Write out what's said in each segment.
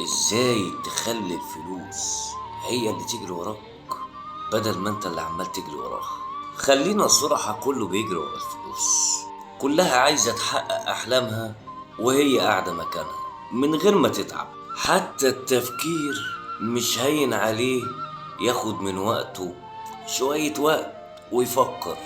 ازاي تخلي الفلوس هي اللي تجري وراك بدل ما انت اللي عمال تجري وراها. خلينا الصراحة، كله بيجري ورا الفلوس، كلها عايزة تحقق أحلامها وهي قاعدة مكانها من غير ما تتعب. حتى التفكير مش هين عليه، ياخد من وقته شوية وقت ويفكر،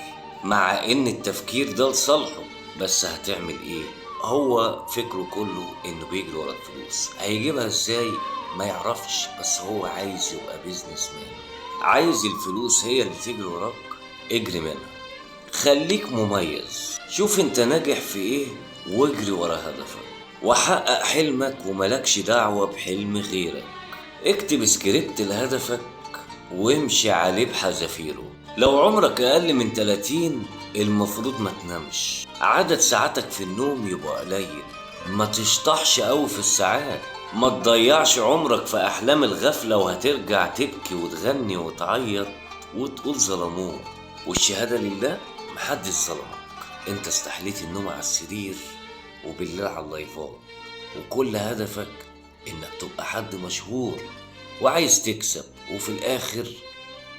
مع ان التفكير ده لصالحه. بس هتعمل ايه؟ هو فكره كله انه بيجري ورا الفلوس، هيجيبها ازاي ما يعرفش، بس هو عايز يبقى بيزنس مان. عايز الفلوس هي اللي تجري وراك، اجري منها، خليك مميز، شوف انت ناجح في ايه واجري ورا هدفك وحقق حلمك، وملكش دعوة بحلم غيرك. اكتب سكريبت لهدفك وامشي عليه بحذافيره. لو عمرك اقل من 30 المفروض ما تنامش، عدد ساعاتك في النوم يبقى قليل، ما تشطحش قوي في الساعات، ما تضيعش عمرك في احلام الغفلة وهترجع تبكي وتغني وتعيط وتقول ظلموه. والشهادة لله، محدش ظلمك، انت استحليت النوم على السرير وبالليل على اللايفات، وكل هدفك انك تبقى حد مشهور وعايز تكسب، وفي الاخر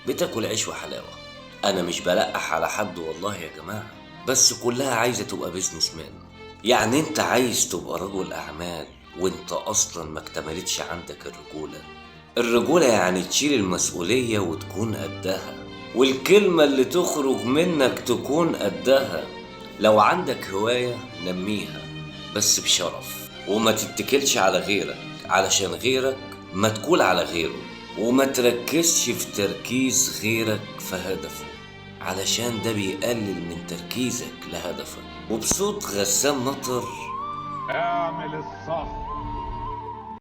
بتاكل عيش وحلاوة. انا مش بلقح على حد والله يا جماعة، بس كلها عايزة تبقى بيزنس مان. يعني انت عايز تبقى رجل اعمال وانت اصلا ما اكتملتش عندك الرجولة. الرجولة يعني تشيل المسؤولية وتكون قدها، والكلمة اللي تخرج منك تكون قدها. لو عندك هواية نميها بس بشرف، وما تتكلش على غيرك علشان غيرك ما تكون على غيره، وما تركزش في تركيز غيرك في هدفه علشان ده بيقلل من تركيزك لهدفك. وبصوت غسان مطر: اعمل الصح